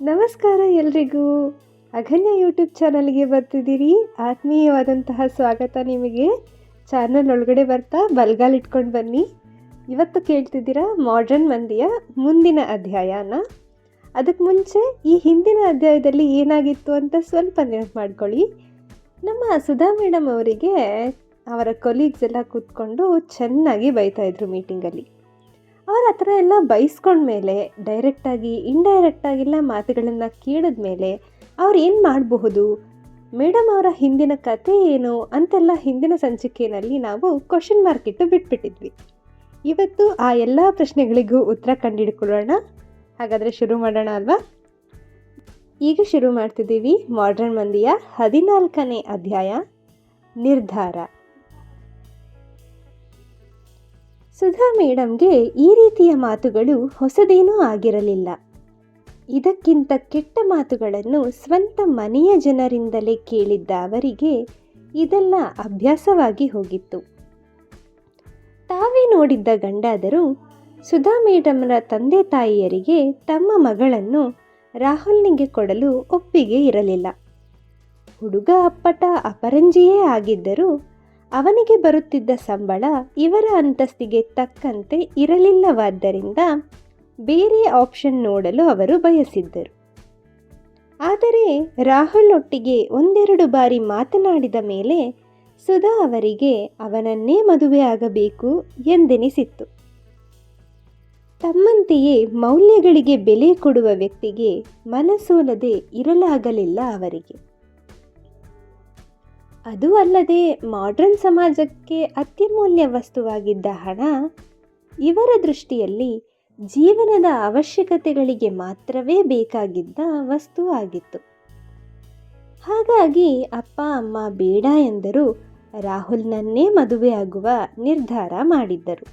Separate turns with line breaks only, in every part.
ನಮಸ್ಕಾರ ಎಲ್ರಿಗೂ. ಅಗನ್ಯ ಯೂಟ್ಯೂಬ್ ಚಾನಲ್ಗೆ ಬರ್ತಿದ್ದೀರಿ. ಆತ್ಮೀಯವಾದಂತಹ ಸ್ವಾಗತ ನಿಮಗೆ. ಚಾನಲ್ ಒಳಗಡೆ ಬರ್ತಾ ಬಲ್ಗಾಲ್ ಇಟ್ಕೊಂಡು ಬನ್ನಿ. ಇವತ್ತು ಕೇಳ್ತಿದ್ದೀರಾ ಮಾಡ್ರನ್ ಮಂದಿಯ ಮುಂದಿನ ಅಧ್ಯಾಯನ. ಅದಕ್ಕೆ ಮುಂಚೆ ಈ ಹಿಂದಿನ ಅಧ್ಯಾಯದಲ್ಲಿ ಏನಾಗಿತ್ತು ಅಂತ ಸ್ವಲ್ಪ ನೆನಪು ಮಾಡ್ಕೊಳ್ಳಿ. ನಮ್ಮ ಸುಧಾ ಮೇಡಮ್ ಅವರಿಗೆ ಅವರ ಕೊಲೀಗ್ಸ್ ಎಲ್ಲ ಕೂತ್ಕೊಂಡು ಚೆನ್ನಾಗಿ ಬೈತಾಯಿದ್ರು ಮೀಟಿಂಗಲ್ಲಿ. ಅವ್ರು ಆ ಥರ ಎಲ್ಲ ಬೈಸ್ಕೊಂಡ್ಮೇಲೆ ಡೈರೆಕ್ಟಾಗಿ ಇಂಡೈರೆಕ್ಟಾಗೆಲ್ಲ ಮಾತುಗಳನ್ನು ಕೇಳಿದ್ಮೇಲೆ ಅವ್ರು ಏನು ಮಾಡಬಹುದು, ಮೇಡಮ್ ಅವರ ಹಿಂದಿನ ಕತೆ ಏನು ಅಂತೆಲ್ಲ ಹಿಂದಿನ ಸಂಚಿಕೆಯಲ್ಲಿ ನಾವು ಕ್ವಶನ್ ಮಾರ್ಕ್ ಇಟ್ಟು ಬಿಟ್ಬಿಟ್ಟಿದ್ವಿ. ಇವತ್ತು ಆ ಎಲ್ಲ ಪ್ರಶ್ನೆಗಳಿಗೂ ಉತ್ತರ ಕಂಡುಹಿಡ್ಕೊಳ್ಳೋಣ. ಹಾಗಾದರೆ ಶುರು ಮಾಡೋಣ ಅಲ್ವಾ? ಈಗ ಶುರು ಮಾಡ್ತಿದ್ದೀವಿ ಮಾಡ್ರನ್ ಮಂದಿಯ 14ನೇ ಅಧ್ಯಾಯ, ನಿರ್ಧಾರ. ಸುಧಾ ಮೇಡಮ್ಗೆ ಈ ರೀತಿಯ ಮಾತುಗಳು ಹೊಸದೇನೂ ಆಗಿರಲಿಲ್ಲ. ಇದಕ್ಕಿಂತ ಕೆಟ್ಟ ಮಾತುಗಳನ್ನು ಸ್ವಂತ ಮನೆಯ ಜನರಿಂದಲೇ ಕೇಳಿದ್ದ ಅವರಿಗೆ ಇದೆಲ್ಲ ಅಭ್ಯಾಸವಾಗಿ ಹೋಗಿತ್ತು. ತಾವೇ ನೋಡಿದ್ದ ಗಂಡಾದರೂ ಸುಧಾ ಮೇಡಮ್ರ ತಂದೆ ತಾಯಿಯರಿಗೆ ತಮ್ಮ ಮಗಳನ್ನು ರಾಹುಲ್ನಿಗೆ ಕೊಡಲು ಒಪ್ಪಿಗೆ ಇರಲಿಲ್ಲ. ಹುಡುಗ ಅಪ್ಪಟ ಅಪರಂಜಿಯೇ ಆಗಿದ್ದರೂ ಅವನಿಗೆ ಬರುತ್ತಿದ್ದ ಸಂಬಳ ಇವರ ಅಂತಸ್ತಿಗೆ ತಕ್ಕಂತೆ ಇರಲಿಲ್ಲವಾದ್ದರಿಂದ ಬೇರೆ ಆಪ್ಷನ್ ನೋಡಲು ಅವರು ಬಯಸಿದ್ದರು. ಆದರೆ ರಾಹುಲ್ ಒಟ್ಟಿಗೆ ಒಂದೆರಡು ಬಾರಿ ಮಾತನಾಡಿದ ಮೇಲೆ ಸುಧಾ ಅವರಿಗೆ ಅವನನ್ನೇ ಮದುವೆ ಆಗಬೇಕು ಎಂದೆನಿಸಿತ್ತು. ತಮ್ಮಂತೆಯೇ ಮೌಲ್ಯಗಳಿಗೆ ಬೆಲೆ ಕೊಡುವ ವ್ಯಕ್ತಿಗೆ ಮನಸೋಲದೆ ಇರಲಾಗಲಿಲ್ಲ ಅವರಿಗೆ. ಅದು ಅಲ್ಲದೆ ಮಾಡ್ರನ್ ಸಮಾಜಕ್ಕೆ ಅತ್ಯಮೂಲ್ಯ ವಸ್ತುವಾಗಿದ್ದ ಹಣ ಇವರ ದೃಷ್ಟಿಯಲ್ಲಿ ಜೀವನದ ಅವಶ್ಯಕತೆಗಳಿಗೆ ಮಾತ್ರವೇ ಬೇಕಾಗಿದ್ದ ವಸ್ತು ಆಗಿತ್ತು. ಹಾಗಾಗಿ ಅಪ್ಪ ಅಮ್ಮ ಬೇಡ ಎಂದರೂ ರಾಹುಲ್ನನ್ನೇ ಮದುವೆಯಾಗುವ ನಿರ್ಧಾರ ಮಾಡಿದ್ದರು.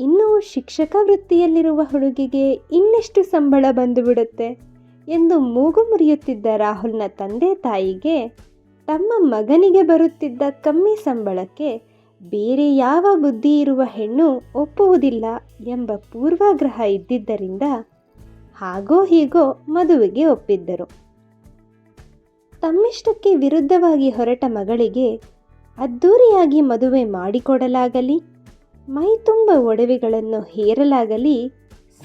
ಇನ್ನು ಶಿಕ್ಷಕ ವೃತ್ತಿಯಲ್ಲಿರುವ ಹುಡುಗಿಗೆ ಇನ್ನೆಷ್ಟು ಸಂಬಳ ಬಂದುಬಿಡುತ್ತೆ ಎಂದು ಮೂಗು ಮುರಿಯುತ್ತಿದ್ದ ರಾಹುಲ್ನ ತಂದೆ ತಾಯಿಗೆ ತಮ್ಮ ಮಗನಿಗೆ ಬರುತ್ತಿದ್ದ ಕಮ್ಮಿ ಸಂಬಳಕ್ಕೆ ಬೇರೆ ಯಾವ ಬುದ್ಧಿ ಇರುವ ಹೆಣ್ಣು ಒಪ್ಪುವುದಿಲ್ಲ ಎಂಬ ಪೂರ್ವಾಗ್ರಹ ಇದ್ದಿದ್ದರಿಂದ ಹಾಗೋ ಹೀಗೋ ಮದುವೆಗೆ ಒಪ್ಪಿದ್ದರು. ತಮ್ಮಿಷ್ಟಕ್ಕೆ ವಿರುದ್ಧವಾಗಿ ಹೊರಟ ಮಗಳಿಗೆ ಅದ್ಧೂರಿಯಾಗಿ ಮದುವೆ ಮಾಡಿಕೊಡಲಾಗಲಿ, ಮೈ ತುಂಬ ಒಡವೆಗಳನ್ನು ಹೇರಲಾಗಲಿ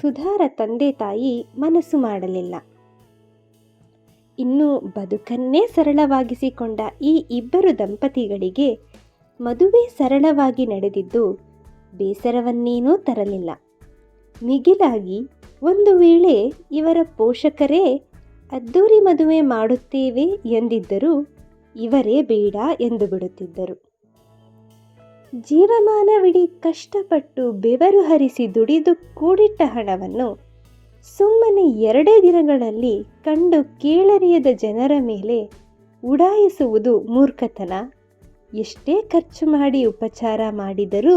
ಸುಧಾರ ತಂದೆ ತಾಯಿ ಮನಸ್ಸು ಮಾಡಲಿಲ್ಲ. ಇನ್ನು ಬದುಕನ್ನೇ ಸರಳವಾಗಿಸಿಕೊಂಡ ಈ ಇಬ್ಬರು ದಂಪತಿಗಳಿಗೆ ಮದುವೆ ಸರಳವಾಗಿ ನಡೆದಿದ್ದು ಬೇಸರವನ್ನೇನೂ ತರಲಿಲ್ಲ. ಮಿಗಿಲಾಗಿ ಒಂದು ವೇಳೆ ಇವರ ಪೋಷಕರೇ ಅದ್ದೂರಿ ಮದುವೆ ಮಾಡುತ್ತೇವೆ ಎಂದಿದ್ದರೂ ಇವರೇ ಬೇಡ ಎಂದು ಬಿಡುತ್ತಿದ್ದರು. ಜೀವಮಾನವಿಡೀ ಕಷ್ಟಪಟ್ಟು ಬೆವರು ಹರಿಸಿ ದುಡಿದು ಕೂಡಿಟ್ಟ ಹಣವನ್ನು ಸುಮ್ಮನೆ 2 ದಿನಗಳಲ್ಲಿ ಕಂಡು ಕೇಳರಿಯದ ಜನರ ಮೇಲೆ ಉಡಾಯಿಸುವುದು ಮೂರ್ಖತನ. ಎಷ್ಟೇ ಖರ್ಚು ಮಾಡಿ ಉಪಚಾರ ಮಾಡಿದರೂ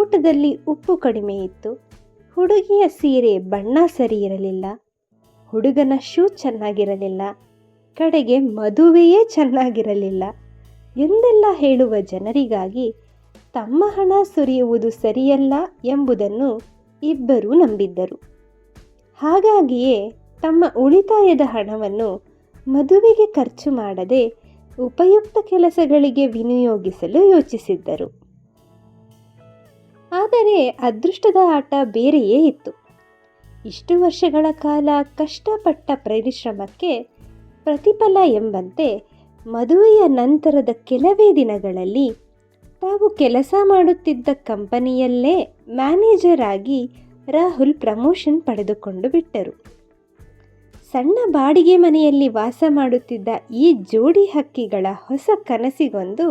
ಊಟದಲ್ಲಿ ಉಪ್ಪು ಕಡಿಮೆ ಇತ್ತು, ಹುಡುಗಿಯ ಸೀರೆ ಬಣ್ಣ ಸರಿ ಇರಲಿಲ್ಲ, ಹುಡುಗನ ಶೂ ಚೆನ್ನಾಗಿರಲಿಲ್ಲ, ಕಡೆಗೆ ಮದುವೆಯೇ ಚೆನ್ನಾಗಿರಲಿಲ್ಲ ಎಂದೆಲ್ಲ ಹೇಳುವ ಜನರಿಗಾಗಿ ತಮ್ಮ ಹಣ ಸುರಿಯುವುದು ಸರಿಯಲ್ಲ ಎಂಬುದನ್ನು ಇಬ್ಬರೂ ನಂಬಿದ್ದರು. ಹಾಗಾಗಿಯೇ ತಮ್ಮ ಉಳಿತಾಯದ ಹಣವನ್ನು ಮದುವೆಗೆ ಖರ್ಚು ಮಾಡದೆ ಉಪಯುಕ್ತ ಕೆಲಸಗಳಿಗೆ ವಿನಿಯೋಗಿಸಲು ಯೋಚಿಸಿದ್ದರು. ಆದರೆ ಅದೃಷ್ಟದ ಆಟ ಬೇರೆಯೇ ಇತ್ತು. ಇಷ್ಟು ವರ್ಷಗಳ ಕಾಲ ಕಷ್ಟಪಟ್ಟ ಪರಿಶ್ರಮಕ್ಕೆ ಪ್ರತಿಫಲ ಎಂಬಂತೆ ಮದುವೆಯ ನಂತರದ ಕೆಲವೇ ದಿನಗಳಲ್ಲಿ ತಾವು ಕೆಲಸ ಮಾಡುತ್ತಿದ್ದ ಕಂಪನಿಯಲ್ಲೇ ಮ್ಯಾನೇಜರ್ ಆಗಿ ರಾಹುಲ್ ಪ್ರಮೋಷನ್ ಪಡೆದುಕೊಂಡು ಬಿಟ್ಟರು. ಸಣ್ಣ ಬಾಡಿಗೆ ಮನೆಯಲ್ಲಿ ವಾಸ ಮಾಡುತ್ತಿದ್ದ ಈ ಜೋಡಿ ಹಕ್ಕಿಗಳ ಹೊಸ ಕನಸಿಗೊಂದು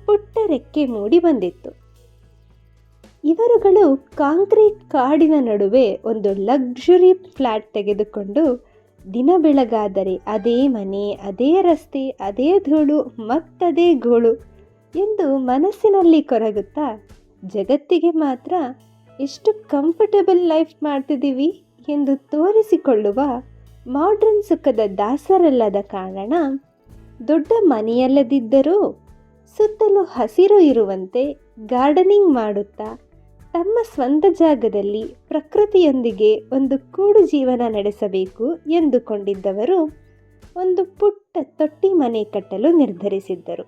ಪುಟ್ಟ ರೆಕ್ಕೆ ಮೂಡಿ ಬಂದಿತ್ತು. ಇವರುಗಳು ಕಾಂಕ್ರೀಟ್ ಕಾಡಿನ ನಡುವೆ ಒಂದು ಲಕ್ಸುರಿ ಫ್ಲ್ಯಾಟ್ ತೆಗೆದುಕೊಂಡು ದಿನ ಬೆಳಗಾದರೆ ಅದೇ ಮನೆ, ಅದೇ ರಸ್ತೆ, ಅದೇ ಧೂಳು ಮತ್ತದೇ ಗೋಳು ಎಂದು ಮನಸ್ಸಿನಲ್ಲಿ ಕೊರಗುತ್ತಾ ಜಗತ್ತಿಗೆ ಮಾತ್ರ ಎಷ್ಟು ಕಂಫರ್ಟಬಲ್ ಲೈಫ್ ಮಾಡ್ತಿದ್ದೀವಿ ಎಂದು ತೋರಿಸಿಕೊಳ್ಳುವ ಮಾಡ್ರನ್ ಸುಖದ ದಾಸರಲ್ಲದ ಕಾರಣ ದೊಡ್ಡ ಮನೆಯಲ್ಲದಿದ್ದರೂ ಸುತ್ತಲೂ ಹಸಿರು ಇರುವಂತೆ ಗಾರ್ಡನಿಂಗ್ ಮಾಡುತ್ತಾ ತಮ್ಮ ಸ್ವಂತ ಜಾಗದಲ್ಲಿ ಪ್ರಕೃತಿಯೊಂದಿಗೆ ಒಂದು ಕೂಡು ಜೀವನ ನಡೆಸಬೇಕು ಎಂದುಕೊಂಡಿದ್ದವರು ಒಂದು ಪುಟ್ಟ ತೊಟ್ಟಿ ಮನೆ ಕಟ್ಟಲು ನಿರ್ಧರಿಸಿದ್ದರು.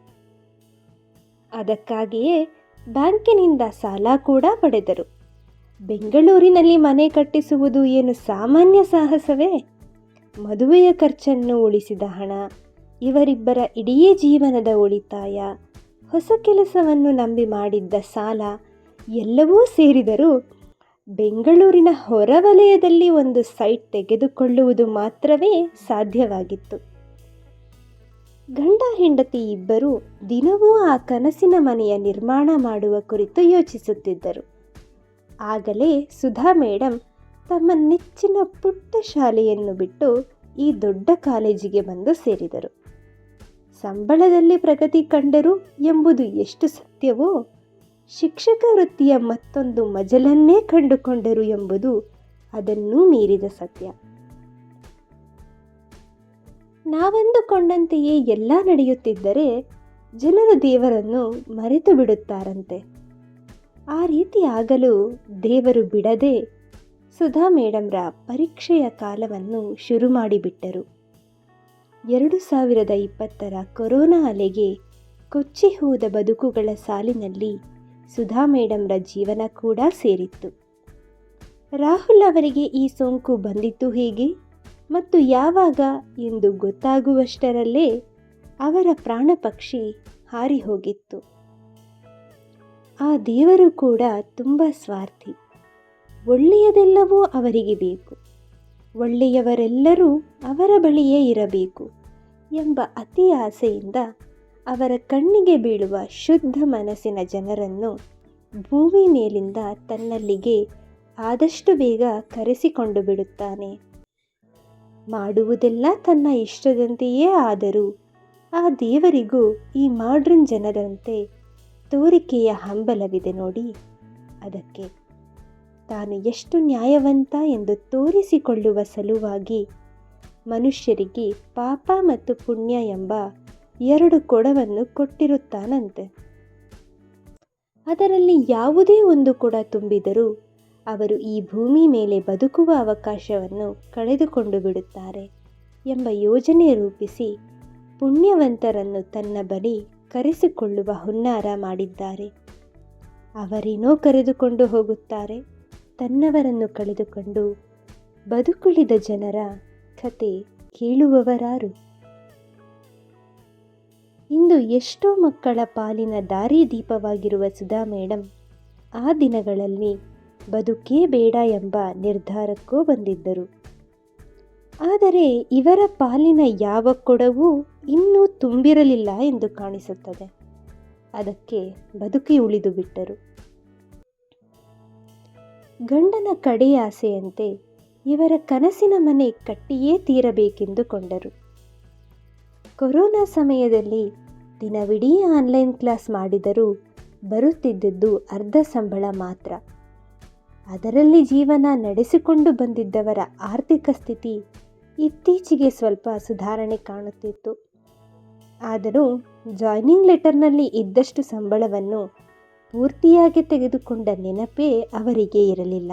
ಅದಕ್ಕಾಗಿಯೇ ಬ್ಯಾಂಕಿನಿಂದ ಸಾಲ ಕೂಡ ಪಡೆದರು. ಬೆಂಗಳೂರಿನಲ್ಲಿ ಮನೆ ಕಟ್ಟಿಸುವುದು ಏನು ಸಾಮಾನ್ಯ ಸಾಹಸವೇ? ಮದುವೆಯ ಖರ್ಚನ್ನು ಉಳಿಸಿದ ಹಣ, ಇವರಿಬ್ಬರ ಇಡೀ ಜೀವನದ ಉಳಿತಾಯ, ಹೊಸ ಕೆಲಸವನ್ನು ನಂಬಿ ಮಾಡಿದ್ದ ಸಾಲ ಎಲ್ಲವೂ ಸೇರಿದರೂ ಬೆಂಗಳೂರಿನ ಹೊರವಲಯದಲ್ಲಿ ಒಂದು ಸೈಟ್ ತೆಗೆದುಕೊಳ್ಳುವುದು ಮಾತ್ರವೇ ಸಾಧ್ಯವಾಗಿತ್ತು. ಗಂಡ ಹೆಂಡತಿ ಇಬ್ಬರೂ ದಿನವೂ ಆ ಕನಸಿನ ಮನೆಯ ನಿರ್ಮಾಣ ಮಾಡುವ ಕುರಿತು ಯೋಚಿಸುತ್ತಿದ್ದರು. ಆಗಲೇ ಸುಧಾ ಮೇಡಮ್ ತಮ್ಮ ನೆಚ್ಚಿನ ಪುಟ್ಟ ಶಾಲೆಯನ್ನು ಬಿಟ್ಟು ಈ ದೊಡ್ಡ ಕಾಲೇಜಿಗೆ ಬಂದು ಸೇರಿದರು. ಸಂಬಳದಲ್ಲಿ ಪ್ರಗತಿ ಕಂಡರು ಎಂಬುದು ಎಷ್ಟು ಸತ್ಯವೋ, ಶಿಕ್ಷಕ ವೃತ್ತಿಯ ಮತ್ತೊಂದು ಮಜಲನ್ನೇ ಕಂಡುಕೊಂಡರು ಎಂಬುದು ಅದನ್ನೂ ಮೀರಿದ ಸತ್ಯ. ನಾವಂದುಕೊಂಡಂತೆಯೇ ಎಲ್ಲ ನಡೆಯುತ್ತಿದ್ದರೆ ಜನರು ದೇವರನ್ನು ಮರೆತು ಬಿಡುತ್ತಾರಂತೆ. ಆ ರೀತಿ ಆಗಲು ದೇವರು ಬಿಡದೆ ಸುಧಾ ಮೇಡಮ್ರ ಪರೀಕ್ಷೆಯ ಕಾಲವನ್ನು ಶುರು ಮಾಡಿಬಿಟ್ಟರು. 2020 ಕೊರೋನಾ ಅಲೆಗೆ ಕೊಚ್ಚಿ ಹೋದ ಬದುಕುಗಳ ಸಾಲಿನಲ್ಲಿ ಸುಧಾ ಮೇಡಮ್ರ ಜೀವನ ಕೂಡ ಸೇರಿತ್ತು. ರಾಹುಲ್ ಅವರಿಗೆ ಈ ಸೋಂಕು ಬಂದಿತ್ತು ಹೇಗೆ ಮತ್ತು ಯಾವಾಗ ಎಂದು ಗೊತ್ತಾಗುವಷ್ಟರಲ್ಲೇ ಅವರ ಪ್ರಾಣ ಪಕ್ಷಿ ಹಾರಿ ಹೋಗಿತ್ತು. ಆ ದೇವರು ಕೂಡ ತುಂಬ ಸ್ವಾರ್ಥಿ. ಒಳ್ಳೆಯದೆಲ್ಲವೂ ಅವರಿಗೆ ಬೇಕು, ಒಳ್ಳೆಯವರೆಲ್ಲರೂ ಅವರ ಬಳಿಯೇ ಇರಬೇಕು ಎಂಬ ಅತಿ ಆಸೆಯಿಂದ ಅವರ ಕಣ್ಣಿಗೆ ಬೀಳುವ ಶುದ್ಧ ಮನಸ್ಸಿನ ಜನರನ್ನು ಭೂಮಿ ಮೇಲಿಂದ ತನ್ನಲ್ಲಿಗೆ ಆದಷ್ಟು ಬೇಗ ಕರೆಸಿಕೊಂಡು ಬಿಡುತ್ತಾನೆ. ಮಾಡುವುದೆಲ್ಲ ತನ್ನ ಇಷ್ಟದಂತೆಯೇ ಆದರೂ ಆ ದೇವರಿಗೂ ಈ ಮಾಡ್ರನ್ ಜನರಂತೆ ತೋರಿಕೆಯ ಹಂಬಲವಿದೆ ನೋಡಿ. ಅದಕ್ಕೆ ತಾನು ಎಷ್ಟು ನ್ಯಾಯವಂತ ಎಂದು ತೋರಿಸಿಕೊಳ್ಳುವ ಸಲುವಾಗಿ ಮನುಷ್ಯರಿಗೆ ಪಾಪ ಮತ್ತು ಪುಣ್ಯ ಎಂಬ 2 ಕೊಡವನ್ನು ಕೊಟ್ಟಿರುತ್ತಾನಂತೆ. ಅದರಲ್ಲಿ ಯಾವುದೇ ಒಂದು ಕೊಡ ತುಂಬಿದರೂ ಅವರು ಈ ಭೂಮಿ ಮೇಲೆ ಬದುಕುವ ಅವಕಾಶವನ್ನು ಕಳೆದುಕೊಂಡು ಬಿಡುತ್ತಾರೆ ಎಂಬ ಯೋಜನೆ ರೂಪಿಸಿ ಪುಣ್ಯವಂತರನ್ನು ತನ್ನ ಬಳಿ ಕರೆಸಿಕೊಳ್ಳುವ ಹುನ್ನಾರ ಮಾಡಿದ್ದಾರೆ. ಅವರೇನೋ ಕರೆದುಕೊಂಡು ಹೋಗುತ್ತಾರೆ, ತನ್ನವರನ್ನು ಕಳೆದುಕೊಂಡು ಬದುಕುಳಿದ ಜನರ ಕತೆ ಕೇಳುವವರಾರು? ಇಂದು ಎಷ್ಟೋ ಮಕ್ಕಳ ಪಾಲಿನ ದಾರಿದೀಪವಾಗಿರುವ ಸುಧಾ ಮೇಡಮ್ ಆ ದಿನಗಳಲ್ಲಿ ಬದುಕೇ ಬೇಡ ಎಂಬ ನಿರ್ಧಾರಕ್ಕೂ ಬಂದಿದ್ದರು. ಆದರೆ ಇವರ ಪಾಲಿನ ಯಾವ ಕೊಡವೂ ಇನ್ನೂ ತುಂಬಿರಲಿಲ್ಲ ಎಂದು ಕಾಣಿಸುತ್ತದೆ. ಅದಕ್ಕೆ ಬದುಕಿ ಉಳಿದು ಬಿಟ್ಟರು. ಗಂಡನ ಕಡೆಯ ಆಸೆಯಂತೆ ಇವರ ಕನಸಿನ ಮನೆ ಕಟ್ಟಿಯೇ ತೀರಬೇಕೆಂದುಕೊಂಡರು. ಕೊರೋನಾ ಸಮಯದಲ್ಲಿ ದಿನವಿಡೀ ಆನ್ಲೈನ್ ಕ್ಲಾಸ್ ಮಾಡಿದರೂ ಬರುತ್ತಿದ್ದದ್ದು ಅರ್ಧ ಸಂಬಳ ಮಾತ್ರ. ಅದರಲ್ಲಿ ಜೀವನ ನಡೆಸಿಕೊಂಡು ಬಂದಿದ್ದವರ ಆರ್ಥಿಕ ಸ್ಥಿತಿ ಇತ್ತೀಚೆಗೆ ಸ್ವಲ್ಪ ಸುಧಾರಣೆ ಕಾಣುತ್ತಿತ್ತು. ಆದರೂ ಜಾಯ್ನಿಂಗ್ ಲೆಟರ್ನಲ್ಲಿ ಇದ್ದಷ್ಟು ಸಂಬಳವನ್ನು ಪೂರ್ತಿಯಾಗಿ ತೆಗೆದುಕೊಂಡ ನೆನಪೇ ಅವರಿಗೆ ಇರಲಿಲ್ಲ.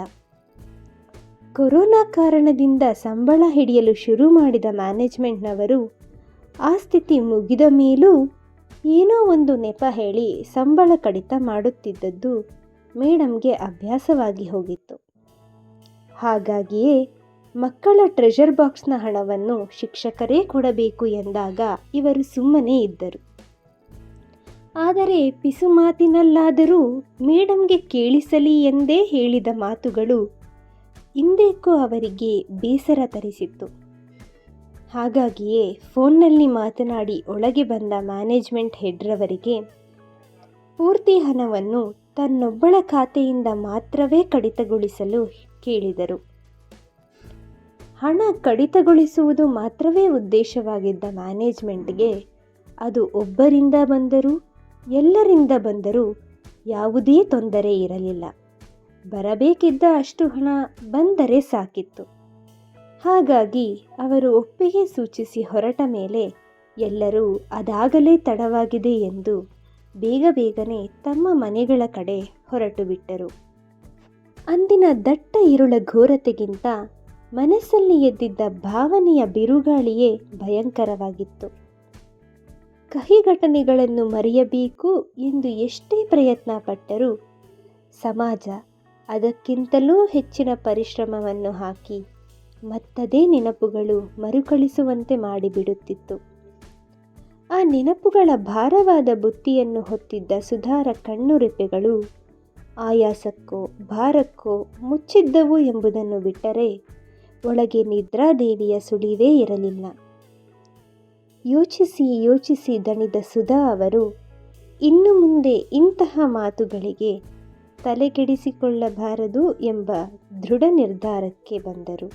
ಕೊರೋನಾ ಕಾರಣದಿಂದ ಸಂಬಳ ಹಿಡಿಯಲು ಶುರು ಮಾಡಿದ ಮ್ಯಾನೇಜ್ಮೆಂಟ್ನವರು ಆ ಸ್ಥಿತಿ ಮುಗಿದ ಮೇಲೂ ಏನೋ ಒಂದು ನೆಪ ಹೇಳಿ ಸಂಬಳ ಕಡಿತ ಮಾಡುತ್ತಿದ್ದದ್ದು ಮೇಡಮ್ಗೆ ಅಭ್ಯಾಸವಾಗಿ ಹೋಗಿತ್ತು. ಹಾಗಾಗಿಯೇ ಮಕ್ಕಳ ಟ್ರೆಷರ್ ಬಾಕ್ಸ್ನ ಹಣವನ್ನು ಶಿಕ್ಷಕರೇ ಕೊಡಬೇಕು ಎಂದಾಗ ಇವರು ಸುಮ್ಮನೆ ಇದ್ದರು. ಆದರೆ ಪಿಸು ಮಾತಿನಲ್ಲಾದರೂ ಮೇಡಮ್ಗೆ ಕೇಳಿಸಲಿ ಎಂದೇ ಹೇಳಿದ ಮಾತುಗಳು ಇಂದೇಕೋ ಅವರಿಗೆ ಬೇಸರ ತರಿಸಿತ್ತು. ಹಾಗಾಗಿಯೇ ಫೋನ್ನಲ್ಲಿ ಮಾತನಾಡಿ ಒಳಗೆ ಬಂದ ಮ್ಯಾನೇಜ್ಮೆಂಟ್ ಹೆಡ್ರವರಿಗೆ ಪೂರ್ತಿ ಹಣವನ್ನು ತನ್ನೊಬ್ಬಳ ಖಾತೆಯಿಂದ ಮಾತ್ರವೇ ಕಡಿತಗೊಳಿಸಲು ಕೇಳಿದರು. ಹಣ ಕಡಿತಗೊಳಿಸುವುದು ಮಾತ್ರವೇ ಉದ್ದೇಶವಾಗಿದ್ದ ಮ್ಯಾನೇಜ್ಮೆಂಟ್ಗೆ ಅದು ಒಬ್ಬರಿಂದ ಬಂದರೂ ಎಲ್ಲರಿಂದ ಬಂದರೂ ಯಾವುದೇ ತೊಂದರೆ ಇರಲಿಲ್ಲ. ಬರಬೇಕಿದ್ದ ಅಷ್ಟು ಹಣ ಬಂದರೆ ಸಾಕಿತ್ತು. ಹಾಗಾಗಿ ಅವರು ಒಪ್ಪಿಗೆ ಸೂಚಿಸಿ ಹೊರಟ ಮೇಲೆ ಎಲ್ಲರೂ ಅದಾಗಲೇ ತಡವಾಗಿದೆ ಎಂದು ಬೇಗ ಬೇಗನೆ ತಮ್ಮ ಮನೆಗಳ ಕಡೆ ಹೊರಟು ಬಿಟ್ಟರು. ಅಂದಿನ ದಟ್ಟ ಇರುಳ ಘೋರತೆಗಿಂತ ಮನಸ್ಸಲ್ಲಿ ಎದ್ದಿದ್ದ ಭಾವನೆಯ ಬಿರುಗಾಳಿಯೇ ಭಯಂಕರವಾಗಿತ್ತು. ಕಹಿ ಘಟನೆಗಳನ್ನು ಮರೆಯಬೇಕು ಎಂದು ಎಷ್ಟೇ ಪ್ರಯತ್ನ ಪಟ್ಟರೂ ಸಮಾಜ ಅದಕ್ಕಿಂತಲೂ ಹೆಚ್ಚಿನ ಪರಿಶ್ರಮವನ್ನು ಹಾಕಿ ಮತ್ತದೇ ನೆನಪುಗಳು ಮರುಕಳಿಸುವಂತೆ ಮಾಡಿಬಿಡುತ್ತಿತ್ತು. ಆ ನೆನಪುಗಳ ಭಾರವಾದ ಬುತ್ತಿಯನ್ನು ಹೊತ್ತಿದ್ದ ಸುಧಾರ ಕಣ್ಣುರೆಪ್ಪೆಗಳು ಆಯಾಸಕ್ಕೋ ಭಾರಕ್ಕೋ ಮುಚ್ಚಿದ್ದವು ಎಂಬುದನ್ನು ಬಿಟ್ಟರೆ ಒಳಗೆ ನಿದ್ರಾದೇವಿಯ ಸುಳಿವೇ ಇರಲಿಲ್ಲ. ಯೋಚಿಸಿ ಯೋಚಿಸಿ ದಣಿದ ಸುಧಾ ಅವರು ಇನ್ನು ಮುಂದೆ ಇಂತಹ ಮಾತುಗಳಿಗೆ ತಲೆಕೆಡಿಸಿಕೊಳ್ಳಬಾರದು ಎಂಬ ದೃಢ ನಿರ್ಧಾರಕ್ಕೆ ಬಂದರು.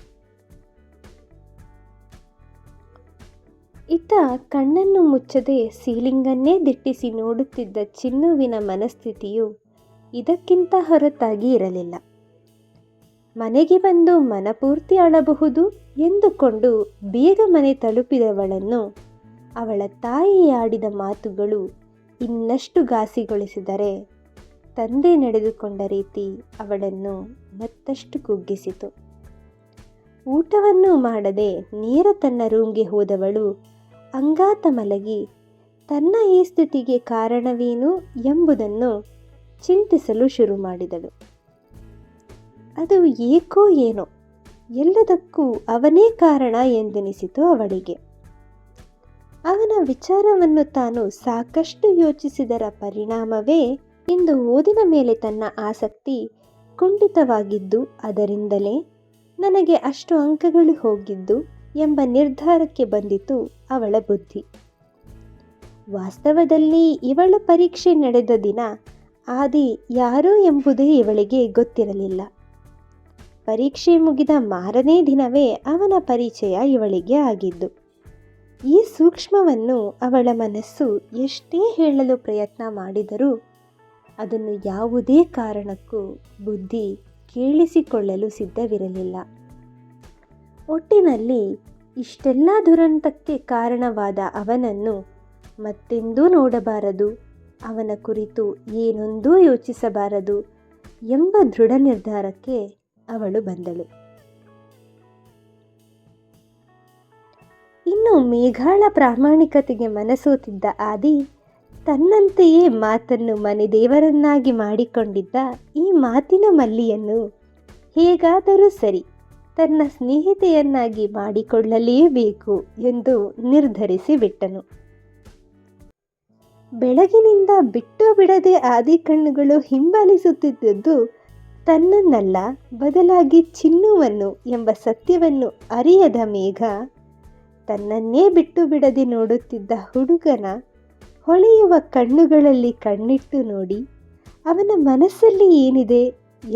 ಇತ್ತ ಕಣ್ಣನ್ನು ಮುಚ್ಚದೆ ಸೀಲಿಂಗನ್ನೇ ದಿಟ್ಟಿಸಿ ನೋಡುತ್ತಿದ್ದ ಚಿನ್ನುವಿನ ಮನಸ್ಥಿತಿಯು ಇದಕ್ಕಿಂತ ಹೊರತಾಗಿ ಇರಲಿಲ್ಲ. ಮನೆಗೆ ಬಂದು ಮನಪೂರ್ತಿ ಅಳಬಹುದು ಎಂದುಕೊಂಡು ಬೇಗ ಮನೆ ತಲುಪಿದವಳನ್ನು ಅವಳ ತಾಯಿ ಆಡಿದ ಮಾತುಗಳು ಇನ್ನಷ್ಟು ಘಾಸಿಗೊಳಿಸಿದರೆ ತಂದೆ ನಡೆದುಕೊಂಡ ರೀತಿ ಅವಳನ್ನು ಮತ್ತಷ್ಟು ಕುಗ್ಗಿಸಿತು. ಊಟವನ್ನು ಮಾಡದೆ ನೇರ ತನ್ನ ರೂಮ್ಗೆ ಹೋದವಳು ಅಂಗಾತ ಮಲಗಿ ತನ್ನ ಈ ಸ್ಥಿತಿಗೆ ಕಾರಣವೇನು ಎಂಬುದನ್ನು ಚಿಂತಿಸಲು ಶುರು ಮಾಡಿದಳು. ಅದು ಏಕೋ ಏನೋ ಎಲ್ಲದಕ್ಕೂ ಅವನೇ ಕಾರಣ ಎಂದೆನಿಸಿತು ಅವಳಿಗೆ. ಅವನ ವಿಚಾರವನ್ನು ತಾನು ಸಾಕಷ್ಟು ಯೋಚಿಸಿದರ ಪರಿಣಾಮವೇ ಇಂದು ಓದಿನ ಮೇಲೆ ತನ್ನ ಆಸಕ್ತಿ ಕುಂಠಿತವಾಗಿದ್ದು, ಅದರಿಂದಲೇ ನನಗೆ ಅಷ್ಟು ಅಂಕಗಳು ಹೋಗಿದ್ದು ಎಂಬ ನಿರ್ಧಾರಕ್ಕೆ ಬಂದಿತು ಅವಳ ಬುದ್ಧಿ. ವಾಸ್ತವದಲ್ಲಿ ಇವಳ ಪರೀಕ್ಷೆ ನಡೆದ ದಿನ ಆದಿ ಯಾರು ಎಂಬುದೇ ಇವಳಿಗೆ ಗೊತ್ತಿರಲಿಲ್ಲ. ಪರೀಕ್ಷೆ ಮುಗಿದ ಮಾರನೇ ದಿನವೇ ಅವನ ಪರಿಚಯ ಇವಳಿಗೆ ಆಗಿದ್ದು. ಈ ಸೂಕ್ಷ್ಮವನ್ನು ಅವಳ ಮನಸ್ಸು ಎಷ್ಟೇ ಹೇಳಲು ಪ್ರಯತ್ನ ಮಾಡಿದರೂ ಅದನ್ನು ಯಾವುದೇ ಕಾರಣಕ್ಕೂ ಬುದ್ಧಿ ಕೇಳಿಸಿಕೊಳ್ಳಲು ಸಿದ್ಧವಿರಲಿಲ್ಲ. ಒಟ್ಟಿನಲ್ಲಿ ಇಷ್ಟೆಲ್ಲ ದುರಂತಕ್ಕೆ ಕಾರಣವಾದ ಅವನನ್ನು ಮತ್ತೆಂದೂ ನೋಡಬಾರದು, ಅವನ ಕುರಿತು ಏನೊಂದೂ ಯೋಚಿಸಬಾರದು ಎಂಬ ದೃಢ ನಿರ್ಧಾರಕ್ಕೆ ಅವಳು ಬಂದಳು. ಇನ್ನು ಮೇಘಾಳ ಪ್ರಾಮಾಣಿಕತೆಗೆ ಮನಸೋತಿದ್ದ ಆದಿ ತನ್ನಂತೆಯೇ ಮಾತನ್ನು ಮನೆದೇವರನ್ನಾಗಿ ಮಾಡಿಕೊಂಡಿದ್ದ ಈ ಮಾತಿನ ಮಲ್ಲಿಯನ್ನು ಹೇಗಾದರೂ ಸರಿ ತನ್ನ ಸ್ನೇಹಿತೆಯನ್ನಾಗಿ ಮಾಡಿಕೊಳ್ಳಲೇಬೇಕು ಎಂದು ನಿರ್ಧರಿಸಿ ಬಿಟ್ಟನು. ಬೆಳಗಿನಿಂದ ಬಿಟ್ಟು ಬಿಡದೆ ಆದಿ ಕಣ್ಣುಗಳು ಹಿಂಬಾಲಿಸುತ್ತಿದ್ದದ್ದು ತನ್ನನ್ನಲ್ಲ, ಬದಲಾಗಿ ಚಿನ್ನುವನ್ನು ಎಂಬ ಸತ್ಯವನ್ನು ಅರಿಯದ ಮೇಘ ತನ್ನನ್ನೇ ಬಿಟ್ಟು ಬಿಡದೆ ನೋಡುತ್ತಿದ್ದ ಹುಡುಗನ ಹೊಳೆಯುವ ಕಣ್ಣುಗಳಲ್ಲಿ ಕಣ್ಣಿಟ್ಟು ನೋಡಿ ಅವನ ಮನಸ್ಸಲ್ಲಿ ಏನಿದೆ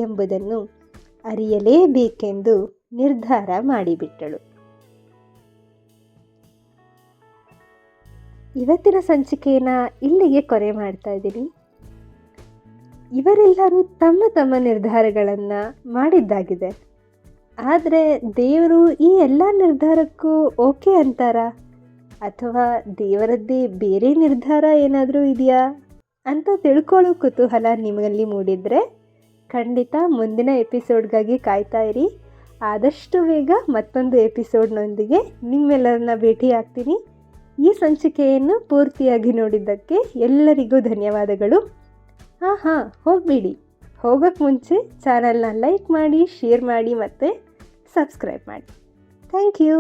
ಎಂಬುದನ್ನು ಅರಿಯಲೇಬೇಕೆಂದು ನಿರ್ಧಾರ ಮಾಡಿಬಿಟ್ಟಳು. ಇವತ್ತಿನ ಸಂಚಿಕೆಯನ್ನು ಇಲ್ಲಿಗೆ ಕೊನೆ ಮಾಡ್ತಾ ಇದ್ದೀನಿ. ಇವರೆಲ್ಲರೂ ತಮ್ಮ ತಮ್ಮ ನಿರ್ಧಾರಗಳನ್ನು ಮಾಡಿದ್ದಾಗಿದೆ. ಆದರೆ ದೇವರು ಈ ಎಲ್ಲ ನಿರ್ಧಾರಕ್ಕೂ ಓಕೆ ಅಂತಾರಾ, ಅಥವಾ ದೇವರದ್ದೇ ಬೇರೆ ನಿರ್ಧಾರ ಏನಾದರೂ ಇದೆಯಾ ಅಂತ ತಿಳ್ಕೊಳ್ಳೋ ಕುತೂಹಲ ನಿಮ್ಮಲ್ಲಿ ಮೂಡಿದರೆ ಖಂಡಿತ ಮುಂದಿನ ಎಪಿಸೋಡ್ಗಾಗಿ ಕಾಯ್ತಾ ಇರಿ. ಆದಷ್ಟು ಬೇಗ ಮತ್ತೊಂದು ಎಪಿಸೋಡ್ನೊಂದಿಗೆ ನಿಮ್ಮೆಲ್ಲರನ್ನ ಭೇಟಿ ಆಗ್ತೀನಿ. ಈ ಸಂಚಿಕೆಯನ್ನು ಪೂರ್ತಿಯಾಗಿ ನೋಡಿದ್ದಕ್ಕೆ ಎಲ್ಲರಿಗೂ ಧನ್ಯವಾದಗಳು. ಹೋಗಬೇಡಿ, ಹೋಗೋಕ್ಕೆ ಮುಂಚೆ ಚಾನಲ್ನ ಲೈಕ್ ಮಾಡಿ, ಶೇರ್ ಮಾಡಿ ಮತ್ತು ಸಬ್ಸ್ಕ್ರೈಬ್ ಮಾಡಿ. Thank you.